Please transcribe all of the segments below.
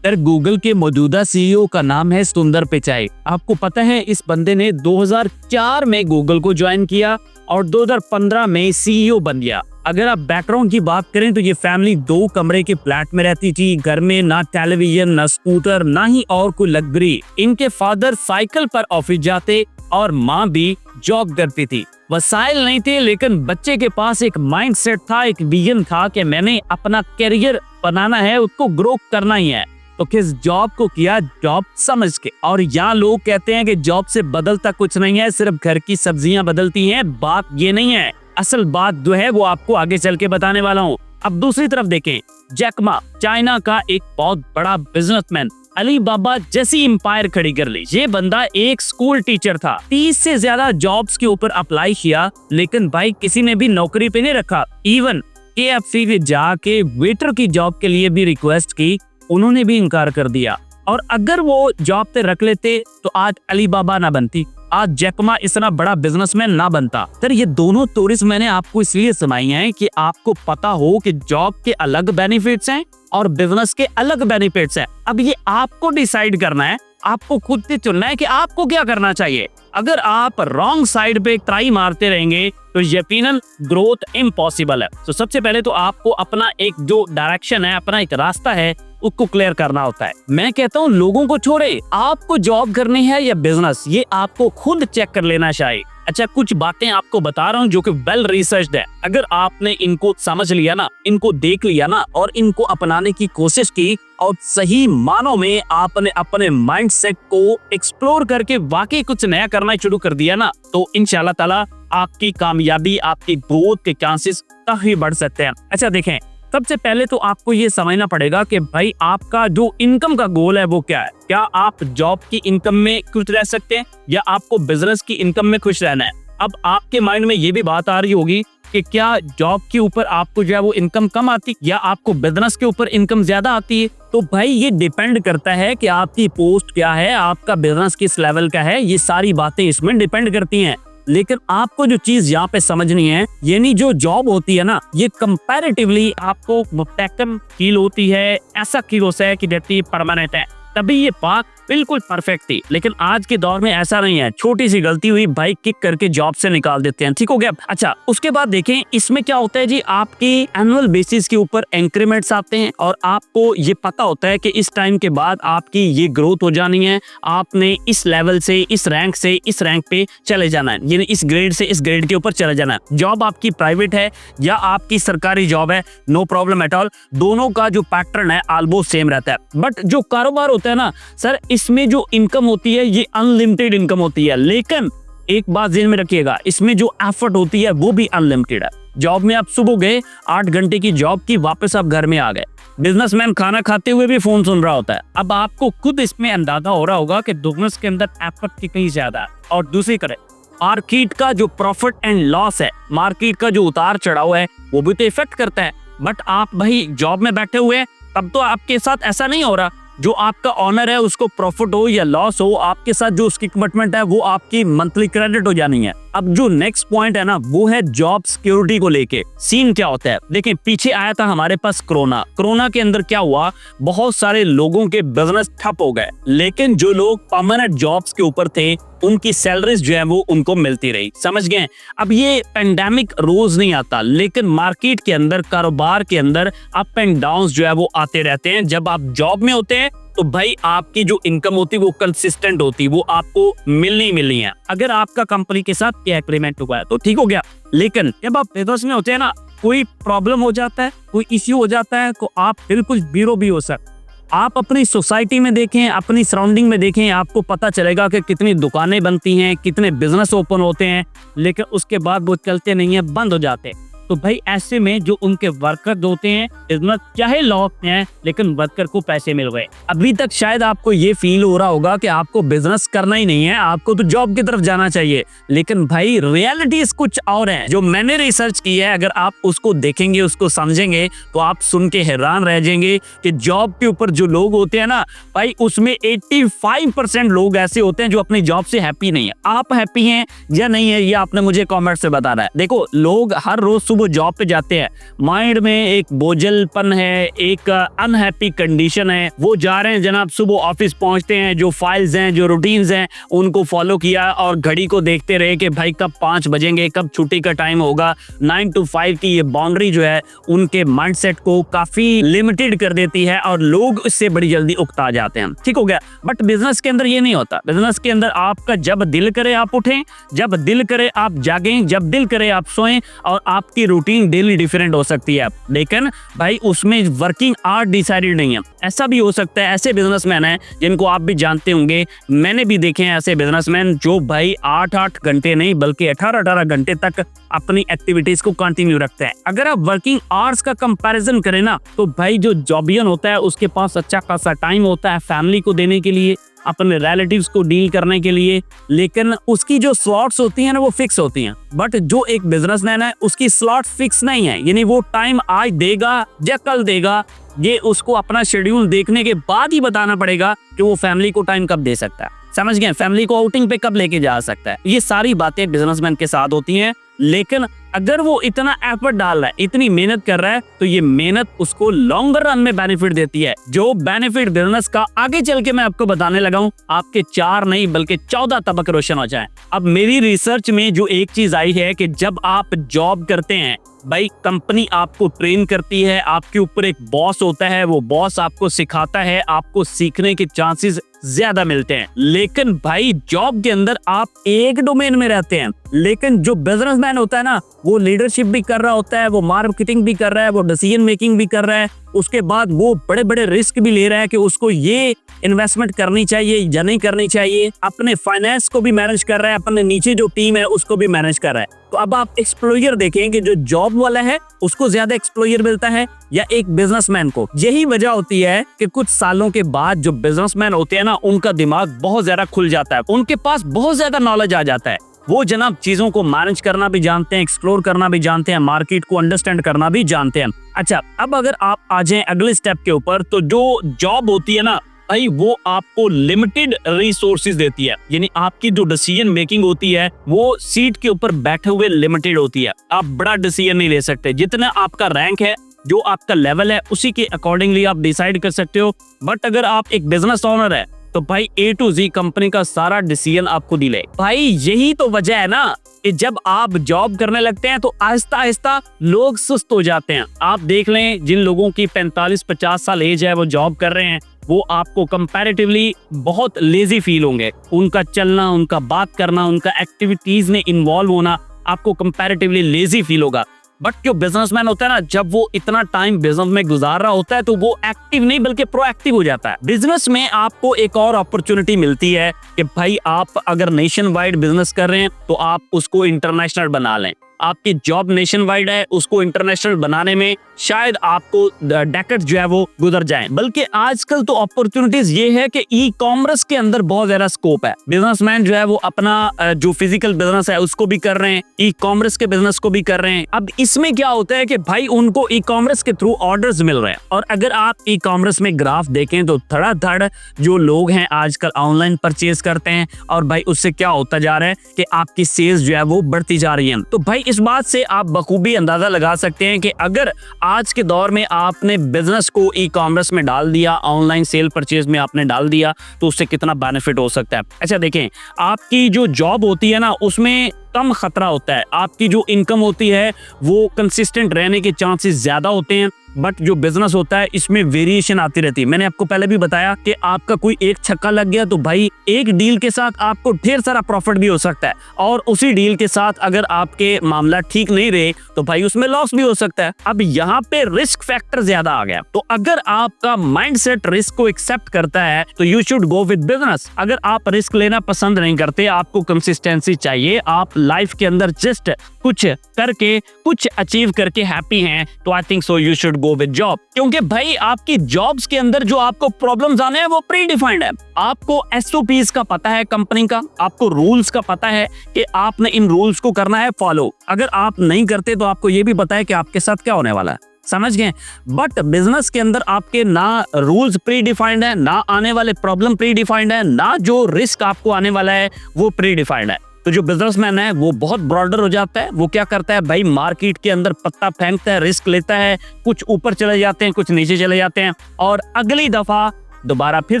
Sir Google के मौजूदा CEO का नाम है सुंदर पिचाई। आपको पता है इस बंदे ने 2004 में गूगल को ज्वाइन किया और 2015 में सीईओ बन गया। अगर आप बैकग्राउंड की बात करें तो ये फैमिली 2 कमरे के फ्लैट में रहती थी। घर में ना टेलीविजन, ना स्कूटर, ना ही और कोई लग्जरी। इनके फादर साइकिल पर ऑफिस जाते और माँ भी जॉब करती थी। वसाइल नहीं थे, लेकिन बच्चे के पास एक माइंडसेट था, एक विजन था कि मैंने अपना करियर बनाना है, उसको ग्रो करना ही है। तो किस जॉब को किया, जॉब समझ के। और यहाँ लोग कहते हैं कि जॉब से बदलता कुछ नहीं है, सिर्फ घर की सब्जियां बदलती हैं। बात ये नहीं है, असल बात जो है वो आपको आगे चल के बताने वाला हूँ। अब दूसरी तरफ देखें, जैक मा चाइना का एक बहुत बड़ा बिजनेसमैन, अलीबाबा जैसी एम्पायर खड़ी कर ली। ये बंदा एक स्कूल टीचर था, 30 से ज्यादा जॉब्स के ऊपर अप्लाई किया, लेकिन भाई किसी ने भी नौकरी पे नहीं रखा। इवन KFC में जाके वेटर की जॉब के लिए भी रिक्वेस्ट की, उन्होंने भी इनकार कर दिया। और अगर वो जॉब पे रख लेते तो आज अलीबाबा ना बनती, आज जैक मा इतना बड़ा बिजनेसमैन ना बनता। सर ये दोनों स्टोरीज मैंने आपको इसलिए सुनाई हैं कि आपको पता हो कि जॉब के अलग बेनिफिट्स हैं और बिजनेस के अलग बेनिफिट्स हैं। अब ये आपको डिसाइड करना है, आपको खुद से चुनना है कि आपको क्या करना चाहिए। अगर आप रॉन्ग साइड पे ट्राई मारते रहेंगे तो यकीनन ग्रोथ इम्पॉसिबल है। तो सबसे पहले तो आपको अपना एक जो डायरेक्शन है, अपना एक रास्ता है, उसको क्लियर करना होता है। मैं कहता हूँ लोगों को छोड़े, आपको जॉब करनी है या बिजनेस, ये आपको खुद चेक कर लेना चाहिए। अच्छा, कुछ बातें आपको बता रहा हूँ जो कि वेल रिसर्च्ड है। अगर आपने इनको समझ लिया ना, इनको देख लिया ना और इनको अपनाने की कोशिश की और सही मानों में आपने अपने माइंडसेट को एक्सप्लोर करके वाकई कुछ नया करना शुरू कर दिया ना, तो इंशाल्लाह ताला आपकी कामयाबी, आपकी ग्रोथ के चांसेस काफी बढ़ सकते हैं। अच्छा देखें, सबसे पहले तो आपको ये समझना पड़ेगा कि भाई आपका जो इनकम का गोल है वो क्या है। क्या आप जॉब की इनकम में खुश रह सकते हैं या आपको बिजनेस की इनकम में खुश रहना है। अब आपके माइंड में ये भी बात आ रही होगी कि क्या जॉब के ऊपर आपको जो है वो इनकम कम आती या आपको बिजनेस के ऊपर इनकम ज्यादा आती है। तो भाई ये डिपेंड करता है कि आपकी पोस्ट क्या है, आपका बिजनेस किस लेवल का है, ये सारी बातें इसमें डिपेंड करती हैं। लेकिन आपको जो चीज यहाँ पे समझनी है, यानी जो जॉब होती है ना, ये कंपैरेटिवली आपको मुफ्तकम फील होती है, ऐसा फील होता है कि जैसे ये परमानेंट है, तभी ये बात बिल्कुल परफेक्ट थी। लेकिन आज के दौर में ऐसा नहीं है, छोटी सी गलती हुई भाई किक करके जॉब से निकाल देते हैं। ठीक हो गया। अच्छा, उसके बाद देखें इसमें क्या होता है जी, आपकी एनुअल बेसिस के ऊपर इंक्रीमेंट्स आते हैं और आपको ये पता होता है कि इस टाइम के बाद आपकी ये ग्रोथ हो जानी है, आपने इस लेवल से इस रैंक पे चले जाना है, यानी इस ग्रेड से इस ग्रेड के ऊपर चले जाना है। जॉब आपकी प्राइवेट है या आपकी सरकारी जॉब है, नो प्रॉब्लम एट ऑल, दोनों का जो पैटर्न है ऑलमोस्ट सेम रहता है। बट जो कारोबार होता है ना सर, इसमें जो इनकम होती है ये अनलिमिटेड इनकम होती है। लेकिन एक बात ध्यान में रखिएगा, इसमें जो एफर्ट होती है वो भी अनलिमिटेड है। जॉब में आप सुबह गए, 8 घंटे की जॉब की, वापस आप घर में आ गए। बिजनेसमैन खाना खाते हुए भी फोन सुन रहा होता है। अब आपको खुद इसमें अंदाजा हो रहा होगा कि बिजनेस के अंदर एफर्ट कितनी ज्यादा है। और दूसरी तरफ मार्केट का जो प्रॉफिट एंड लॉस है, मार्केट का जो उतार चढ़ाव है, वो भी तो इफेक्ट करता है। बट आप भाई जॉब में बैठे हुए हैं, तब तो आपके साथ ऐसा नहीं हो रहा। जो आपका ऑनर है उसको प्रॉफिट हो या लॉस हो, आपके साथ जो उसकी कमिटमेंट है वो आपकी मंथली क्रेडिट हो जानी है। अब जो नेक्स्ट पॉइंट है ना, वो है जॉब सिक्योरिटी को लेके। सीन क्या होता है, देखिए पीछे आया था हमारे पास कोरोना के अंदर क्या हुआ, बहुत सारे लोगों के बिजनेस ठप हो गए, लेकिन जो लोग परमानेंट जॉब्स के ऊपर थे उनकी सैलरीज जो है वो उनको मिलती रही। समझ गए। अब ये पेंडेमिक रोज नहीं आता, लेकिन मार्केट के अंदर, कारोबार के अंदर अप एंड डाउन जो है वो आते रहते हैं। जब आप जॉब में होते हैं तो भाई आपकी जो इनकम होती है वो कंसिस्टेंट होती है, वो आपको मिलनी है। अगर आपका कंपनी के साथ क्या एग्रीमेंट हुआ है तो ठीक हो गया। लेकिन जब आप बिजनेस में होते हैं ना, कोई प्रॉब्लम हो जाता है, कोई इश्यू हो जाता है, तो आप बिल्कुल जीरो भी हो सकते। आप अपनी सोसाइटी में देखें, अपनी सराउंडिंग में देखें, आपको पता चलेगा कि कितनी दुकानें बनती हैं, कितने बिजनेस ओपन होते हैं, लेकिन उसके बाद वो चलते नहीं है, बंद हो जाते हैं। तो भाई ऐसे में जो उनके वर्कर होते हैं, बिजनेस चाहे लॉस में है लेकिन वर्कर को पैसे मिल गए। अभी तक शायद आपको ये फील हो रहा होगा कि आपको बिजनेस करना ही नहीं है, आपको तो जॉब की तरफ जाना चाहिए। लेकिन भाई रियलिटीज कुछ और है जो मैंने रिसर्च की है। अगर आप उसको देखेंगे, उसको समझेंगे, तो आप सुन के हैरान रह जाएंगे कि जॉब के ऊपर जो लोग होते हैं ना भाई, उसमें 85% लोग ऐसे होते हैं जो अपनी जॉब से हैप्पी नहीं है। आप हैप्पी हैं या नहीं है, ये आपने मुझे कॉमेंट से बताना है। देखो, लोग हर रोज सुबह जॉब पे जाते हैं, माइंड में एक बोझलपन है, एक अनहैप्पी कंडीशन है। वो जा रहे हैं जनाब, सुबह ऑफिस पहुंचते हैं, जो फाइल्स हैं, जो रूटीन्स हैं, उनको फॉलो किया और घड़ी को देखते रहे कि भाई कब 5 बजेंगे, कब छुट्टी का टाइम होगा। 9 to 5 की ये बाउंड्री जो है उनके माइंडसेट को काफी लिमिटेड कर देती है और लोग इससे बड़ी जल्दी उकता जाते हैं। ठीक हो गया। बट बिजनेस के अंदर ये नहीं होता। बिजनेस के अंदर आपका जब दिल करे आप उठें, जब दिल करे आप जागें, जब दिल करे आप सोएं, और आपकी रूटीन डेली डिफरेंट हो सकती है, लेकिन भाई उसमें वर्किंग आवर डिसाइडेड नहीं है। ऐसा भी हो सकता है, ऐसे बिजनेसमैन हैं जिनको आप भी जानते होंगे, मैंने भी देखे हैं ऐसे बिजनेसमैन जो भाई 8-8 घंटे नहीं बल्कि 18-18 घंटे तक अपनी एक्टिविटीज को कंटिन्यू रखते हैं। अगर आप वर्किंग आवर्स का कंपैरिजन करें ना, तो भाई जो जॉबियन होता है उसके पास अच्छा खासा टाइम होता है फैमिली को देने के लिए, अपने रिलेटिव्स को डील करने के लिए, लेकिन उसकी जो स्लॉट्स होती हैं ना वो फिक्स होती हैं। बट जो एक बिजनेसमैन है उसकी स्लॉट फिक्स नहीं है, यानी वो टाइम आज देगा या कल देगा, ये उसको अपना शेड्यूल देखने के बाद ही बताना पड़ेगा कि वो फैमिली को टाइम कब दे सकता है। समझ गए? फैमिली को आउटिंग पे कब लेके जा सकता है। ये सारी बातें बिजनेसमैन के साथ होती हैं, लेकिन अगर वो इतना एफर्ट डाल रहा है, इतनी मेहनत कर रहा है, तो ये मेहनत उसको लॉन्गर रन में बेनिफिट देती है। जो बेनिफिट बिजनेस का आगे चल के मैं आपको बताने लगा हूं, आपके 4 नहीं बल्कि 14 तबक रोशन हो जाए। अब मेरी रिसर्च में जो एक चीज आई है कि जब आप जॉब करते हैं, भाई कंपनी आपको ट्रेन करती है, आपके ऊपर एक बॉस होता है, वो बॉस आपको सिखाता है, आपको सीखने के चांसेस ज्यादा मिलते हैं। लेकिन भाई जॉब के अंदर आप एक डोमेन में रहते हैं, लेकिन जो बिजनेसमैन होता है ना, वो लीडरशिप भी कर रहा होता है, वो मार्केटिंग भी कर रहा है, वो डिसीजन मेकिंग भी कर रहा है, उसके बाद वो बड़े बड़े रिस्क भी ले रहा है कि उसको ये इन्वेस्टमेंट करनी चाहिए या नहीं करनी चाहिए, अपने फाइनेंस को भी मैनेज कर रहा है, अपने नीचे जो टीम है उसको भी मैनेज कर रहा है। तो अब आप एक्सप्लोयर देखें कि जो जॉब वाला है उसको ज्यादा एक्सप्लोयर मिलता है या एक बिजनेसमैन को। यही वजह होती है कि कुछ सालों के बाद जो बिजनेसमैन होते हैं ना, उनका दिमाग बहुत ज्यादा खुल जाता है, उनके पास बहुत ज्यादा नॉलेज आ जाता है। वो जनाब चीजों को मैनेज करना भी जानते हैं, एक्सप्लोर करना भी जानते हैं, मार्केट को अंडरस्टैंड करना भी जानते हैं। अच्छा, अब अगर आप आ जाएं अगले स्टेप के ऊपर, तो जो जॉब होती है ना भाई, वो आपको लिमिटेड रिसोर्सेज देती है, यानी आपकी जो डिसीजन मेकिंग होती है वो सीट के ऊपर बैठे हुए लिमिटेड होती है। आप बड़ा डिसीजन नहीं ले सकते, जितना आपका रैंक है, जो आपका लेवल है, उसी के अकॉर्डिंगली आप डिसाइड कर सकते हो। बट अगर आप एक बिजनेस ओनर है तो भाई A to Z कंपनी का सारा डिसीजन आपको दिले। भाई यही तो वजह है ना कि जब आप जॉब करने लगते हैं तो आहिस्ता आहिस्ता लोग सुस्त हो जाते हैं। आप देख लें, जिन लोगों की 45-50 साल एज है वो जॉब कर रहे हैं, वो आपको कंपैरेटिवली बहुत लेजी फील होंगे। उनका चलना, उनका बात करना, उनका एक्टिविटीज में इन्वॉल्व होना आपको कंपैरेटिवली लेजी फील होगा। बट जो बिजनेसमैन होता है ना, जब वो इतना टाइम बिजनेस में गुजार रहा होता है तो वो एक्टिव नहीं बल्कि प्रोएक्टिव हो जाता है। बिजनेस में आपको एक और अपॉर्चुनिटी मिलती है कि भाई आप अगर नेशन वाइड बिजनेस कर रहे हैं तो आप उसको इंटरनेशनल बना लें। आपकी जॉब नेशन वाइड है, उसको इंटरनेशनल बनाने में शायद आपको डेकेड जो है वो गुजर जाए। बल्कि आजकल तो अपॉर्चुनिटीज ये है कि ई कॉमर्स के अंदर बहुत ज्यादा स्कोप है। बिजनेसमैन जो है वो अपना जो फिजिकल बिजनेस है उसको भी कर रहे हैं, ई कॉमर्स के बिजनेस को भी कर रहे हैं। अब इसमें क्या होता है कि भाई उनको ई कॉमर्स के थ्रू ऑर्डर्स मिल रहे हैं, और अगर आप ई कॉमर्स में ग्राफ देखें तो धड़ाधड़ जो लोग हैं आजकल ऑनलाइन परचेज करते हैं, और भाई उससे क्या होता जा रहा है कि आपकी सेल्स जो है वो बढ़ती जा रही है। तो भाई इस बात से आप बखूबी अंदाजा लगा सकते हैं कि अगर आज के दौर में आपने बिजनेस को ई कॉमर्स में डाल दिया, ऑनलाइन सेल परचेज में आपने डाल दिया, तो उससे कितना बेनिफिट हो सकता है। अच्छा देखें, आपकी जो जॉब होती है ना उसमें कम खतरा होता है, आपकी जो इनकम होती है वो कंसिस्टेंट रहने के चांसेस ज्यादा होते हैं। बट जो बिजनेस होता है इसमें वेरिएशन आती रहती है। मैंने आपको पहले भी बताया कि आपका कोई एक छक्का लग गया तो भाई एक डील के साथ आपको ढेर सारा प्रॉफिट भी हो सकता है, और उसी डील के साथ अगर आपके मामला ठीक नहीं रहे तो भाई उसमें लॉस भी हो सकता है। अब यहाँ पे रिस्क फैक्टर ज्यादा आ गया, तो अगर आपका माइंडसेट रिस्क को एक्सेप्ट करता है तो you should go with business. अगर आप रिस्क लेना पसंद नहीं करते, आपको कंसिस्टेंसी चाहिए, आप लाइफ के अंदर जस्ट कुछ करके कुछ अचीव करके हैप्पी हैं, तो I think so you should go with job. क्योंकि भाई आपकी जॉब्स के अंदर जो आपको प्रॉब्लम्स आने हैं वो प्री डिफाइंड है। आपको एसओपीज का पता है कंपनी का, आपको रूल्स का पता है कि आपने इन रूल्स को करना है फॉलो। अगर आप नहीं करते तो आपको ये भी पता है कि आपके साथ क्या होने वाला है। समझ गए? बट बिजनेस के अंदर आपके ना रूल्स प्री डिफाइंड है, ना आने वाले प्रॉब्लम प्री डिफाइंड है, ना जो रिस्क आपको आने वाला है वो प्री डिफाइंड है। तो तो जो बिजनेसमैन है वो बहुत ब्रॉडर हो जाता है। वो क्या करता है भाई, मार्केट के अंदर पत्ता फेंकता है, रिस्क लेता है, कुछ ऊपर चले जाते हैं, कुछ नीचे चले जाते हैं, और अगली दफा दोबारा फिर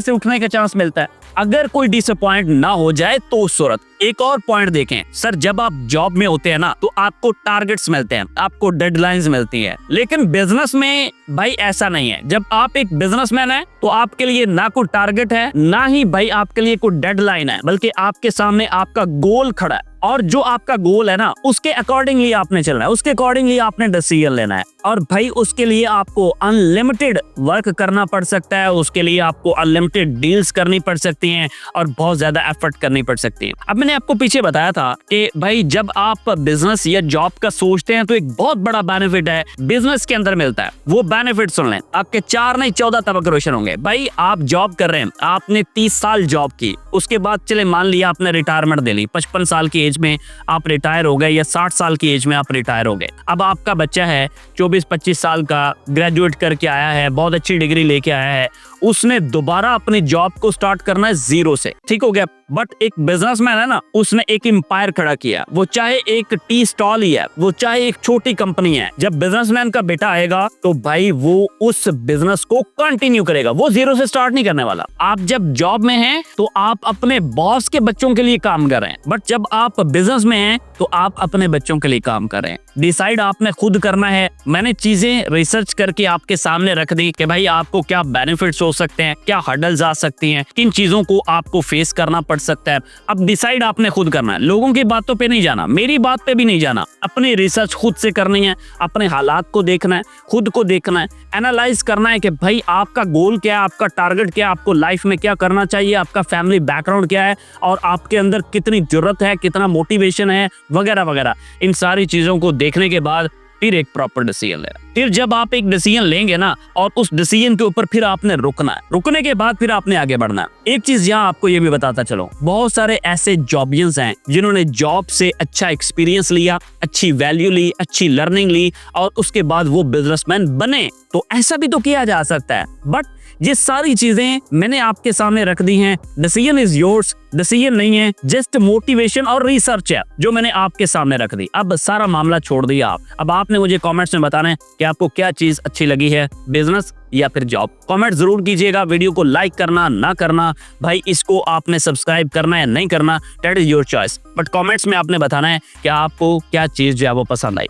से उठने का चांस मिलता है। अगर कोई डिसअपॉइंट ना हो जाए तो उस सूरत। एक और पॉइंट देखें सर, जब आप जॉब में होते हैं ना तो आपको टारगेट्स मिलते हैं, आपको डेडलाइंस मिलती है, लेकिन बिजनेस में भाई ऐसा नहीं है। जब आप एक बिजनेसमैन है तो आपके लिए ना कोई टारगेट है, ना ही भाई आपके लिए कोई डेडलाइन है, बल्कि आपके सामने आपका गोल खड़ा है, और जो आपका गोल है ना उसके अकॉर्डिंगली आपने चलना है, उसके अकॉर्डिंगली आपने डिसीजन लेना है। और भाई उसके लिए आपको अनलिमिटेड वर्क करना पड़ सकता है, उसके लिए आपको अनलिमिटेड डील्स करनी पड़ सकती हैं और बहुत ज्यादा एफर्ट करनी पड़ सकती है। अब मैंने आपको पीछे बताया था कि भाई जब आप बिजनेस या जॉब का सोचते हैं तो एक बहुत बड़ा बेनिफिट है बिजनेस के अंदर मिलता है। वो बेनिफिट सुन लें, आपके 4 नहीं 14 तबक रोशन होंगे। भाई आप जॉब कर रहे हैं, आपने 30 साल जॉब की, उसके बाद चले मान लिया आपने रिटायरमेंट दे ली, 55 साल की एज में आप रिटायर हो गए या 60 साल की एज में आप रिटायर हो गए। अब आपका बच्चा है 24-25 साल का, ग्रेजुएट करके आया है, बहुत अच्छी डिग्री लेके आया है, उसने दोबारा अपनी जॉब को स्टार्ट करना है जीरो से, ठीक हो गया। बट एक बिजनेसमैन है ना, उसने एक एम्पायर खड़ा किया, वो चाहे एक टी स्टॉल ही है, वो चाहे एक छोटी कंपनी है। जब बिजनेसमैन का बेटा आएगा तो भाई वो उस बिजनेस को कंटिन्यू करेगा, वो जीरो से स्टार्ट नहीं करने वाला। आप जब जॉब में हैं तो आप अपने बॉस के बच्चों के लिए काम कर रहे हैं, बट जब आप बिजनेस में हैं तो आप अपने बच्चों के लिए काम कर रहे हैं। डिसाइड आपने खुद करना है। मैंने चीजें रिसर्च करके आपके सामने रख दी कि भाई आपको क्या बेनिफिट्स हो सकते हैं, क्या हर्डल्स आ सकती हैं, किन चीजों को आपको फेस करना पड़ सकता है। अब डिसाइड आपने खुद करना है, लोगों की बातों पे नहीं जाना, मेरी बात पे भी नहीं जाना, अपनी रिसर्च खुद से करनी है, अपने हालात को देखना है, खुद को देखना है, एनालाइज करना है कि भाई आपका गोल क्या है, आपका टारगेट क्या है, आपको लाइफ में क्या करना चाहिए, आपका फैमिली बैकग्राउंड क्या है, और आपके अंदर कितनी जरूरत है, कितना मोटिवेशन है, वगैरह वगैरह। इन सारी चीजों को देखने के बाद फिर एक प्रॉपर डिसीजन है। फिर जब आप एक डिसीजन लेंगे ना, और उस डिसीजन के ऊपर फिर आपने रुकना है, रुकने के बाद फिर आपने आगे बढ़ना है। एक चीज यहाँ आपको ये भी बताता चलो, बहुत सारे ऐसे जॉबियंस हैं जिन्होंने जॉब से अच्छा एक्सपीरियंस लिया, अच्छी वैल्यू ली, अच्छी लर्निंग ली, और उसके बाद वो बिजनेसमैन बने। तो ऐसा भी तो किया जा सकता है, बट ये सारी चीजें मैंने आपके सामने रख दी हैं। डिसीजन इज योर्स, डिसीजन नहीं है, जस्ट मोटिवेशन और रिसर्च है जो मैंने आपके सामने रख दी। अब सारा मामला छोड़ दिया आप, अब आपने मुझे कमेंट्स में बताना है कि आपको क्या चीज अच्छी लगी है, बिजनेस या फिर जॉब। कमेंट जरूर कीजिएगा, वीडियो को लाइक करना ना करना, भाई इसको आपने सब्सक्राइब करना है नहीं करना, that is your choice, but comments में आपने बताना है कि आपको क्या चीज जो है वो पसंद आई।